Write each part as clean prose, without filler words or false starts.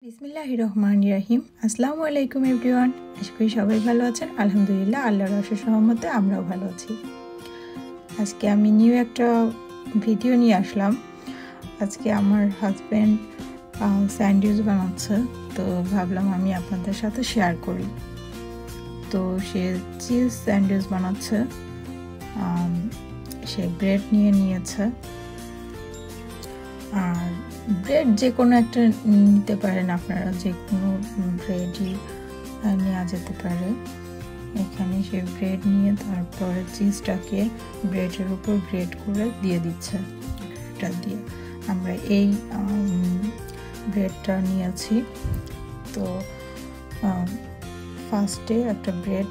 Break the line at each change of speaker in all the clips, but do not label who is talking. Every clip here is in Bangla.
বিসমিল্লাহির রহমানির রহিম। আসসালামু আলাইকুম এভরিওয়ান। আশা করি সবাই ভালো আছেন। আলহামদুলিল্লাহ, আল্লাহর অশেষ রহমতে আমরাও ভালো আছি। আজকে আমি নিউ একটা ভিডিও নিয়ে আসলাম। আজকে আমার হাজব্যান্ড স্যান্ডউইচ বানাচ্ছে, তো ভাবলাম আমি আপনাদের সাথে শেয়ার করি। তো সে চিজ স্যান্ডউইচ বানাচ্ছে, সে ব্রেড নিয়েছে, আর ব্রেড যে কোনো একটা নিতে পারেন আপনারা, যে কোনো ব্রেডই নেওয়া যেতে পারে। এখানে সে ব্রেড নিয়ে তারপরে চিজটাকে ব্রেডের উপর গ্রেট করে দিয়ে দিচ্ছে। এটা দিয়ে আমরা এই ব্রেডটা নিয়েছি। তো ফার্স্টে একটা ব্রেড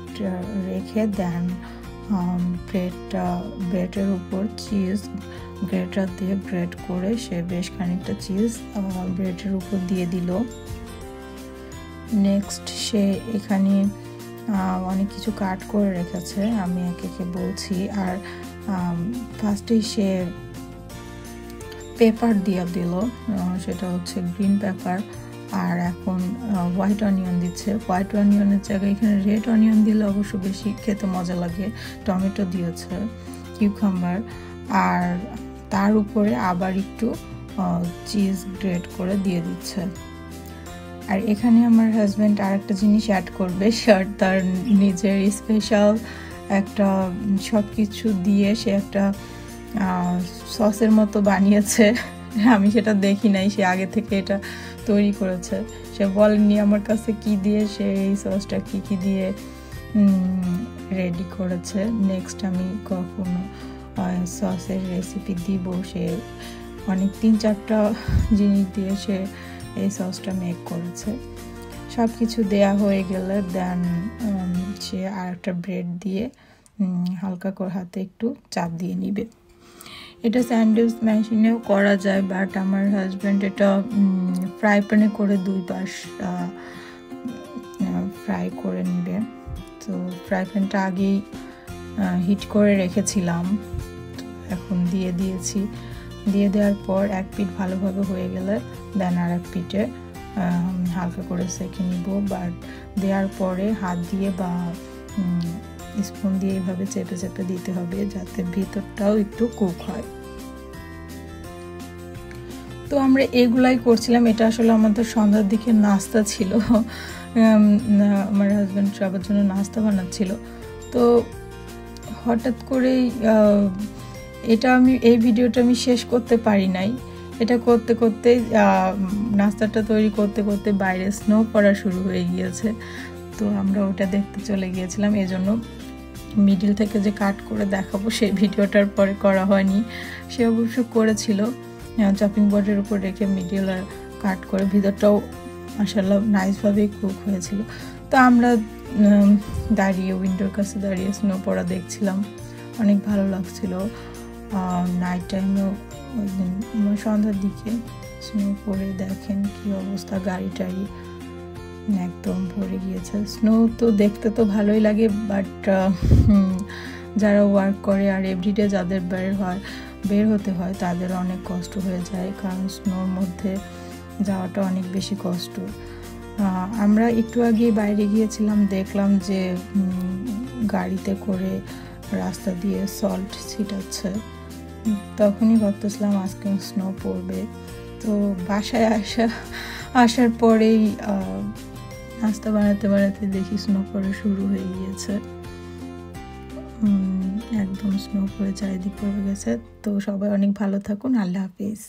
রেখে দেন ব্রেডের উপর চিজ গ্রেটার দিয়ে গ্রেট করে সে বেশ খানিকটা চিজ ব্রেডের উপর দিয়ে দিল। নেক্সট সে এখানে অনেক কিছু কাট করে রেখেছে, আমি একে বলছি। আর ফার্স্টেই সে পেপার দিয়ে দিল, সেটা হচ্ছে গ্রিন পেপার। আর এখন হোয়াইট অনিয়ন দিচ্ছে। হোয়াইট অনিয়নের জায়গায় এখানে রেড অনিয়ন দিলে অবশ্য বেশি খেতে মজা লাগে। টমেটো দিয়েছে, কিউকাম্বার, আর তার উপরে আবার একটু চিজ গ্রেট করে দিয়ে দিচ্ছে। আর এখানে আমার হাজব্যান্ড আর একটা জিনিস অ্যাড করবে, তার নিজের স্পেশাল একটা সব কিছু দিয়ে সে একটা সসের মতো বানিয়েছে। আমি সেটা দেখি নাই, সে আগে থেকে এটা তৈরি করেছে। সে বলেনি আমার কাছে কি দিয়ে সে এই সসটা কি দিয়ে রেডি করেছে। নেক্সট আমি কখনো সসের রেসিপি দিব। সে অনেক 3-4টা জিনিস দিয়ে সে এই সসটা মেক করেছে। সব কিছু দেয়া হয়ে গেলে দেন সে আর একটা ব্রেড দিয়ে হালকা করে হাতে একটু চাপ দিয়ে নিবে। এটা স্যান্ডউইচ মেশিনেও করা যায়, বাট আমার হাজব্যান্ড এটা ফ্রাই প্যানে করে 2 পাশ ফ্রাই করে নিবে। তো ফ্রাই প্যানটা আগেই হিট করে রেখেছিলাম, এখন দিয়ে দিয়েছি। দিয়ে দেওয়ার পর এক পিঠ ভালোভাবে হয়ে গেলে দেন আর এক পিঠে হালকা করে সেঁকে নিব। বাট দেওয়ার পরে হাত দিয়ে বা স্পুন দিয়ে এইভাবে চেপে চেপে দিতে হবে, যাতে ভিতরটাও একটু কুক হয়। তো আমরা এগুলাই করছিলাম। এটা আসলে আমাদের সন্ধ্যার দিকে নাস্তা ছিল। আমার হাজব্যান্ড সবার জন্য নাস্তা বানাচ্ছিল। তো হঠাৎ করেই এই ভিডিওটা আমি শেষ করতে পারি নাই। এটা করতে করতে নাস্তাটা তৈরি করতে করতে বাইরে স্নো পড়া শুরু হয়ে গিয়েছে। তো আমরা ওটা দেখতে চলে গিয়েছিলাম। এজন্য মিডিল থেকে যে কাট করে দেখাবো সেই ভিডিওটার পরে করা হয়নি। সে অবশ্য করেছিল, চপিং বোর্ডের উপর রেখে মিডিল আর কাট করে। ভিতরটাও মাশাআল্লাহ নাইসভাবেই কুক হয়েছিল। তো আমরা দাঁড়িয়ে উইন্ডোর কাছে দাঁড়িয়ে স্নো পড়া দেখছিলাম, অনেক ভালো লাগছিল। নাইট টাইমেও ওই দিন সন্ধ্যার দিকে স্নো পড়ে দেখেন কি অবস্থা, গাড়ি টাড়ি একদম ভরে গিয়েছে। স্নো তো দেখতে তো ভালোই লাগে, বাট যারা ওয়ার্ক করে আর এভরিডে যাদের বের হতে হয় তাদের অনেক কষ্ট হয়ে যায়, কারণ স্নোর মধ্যে যাওয়াটা অনেক বেশি কষ্ট। আমরা একটু আগে বাইরে গিয়েছিলাম, দেখলাম যে গাড়িতে করে রাস্তা দিয়ে সল্ট ছিটাচ্ছে। তখনই ভাবতেছিলাম আজকে স্নো পড়বে। তো বাসায় আসার পরেই নাস্তা বানাতে বানাতে দেখি স্নো পড়া শুরু হয়ে গিয়েছে। একদম স্নো পড়ে চারিদিক পড়ে গেছে। তো সবাই অনেক ভালো থাকুন। আল্লাহ হাফিজ।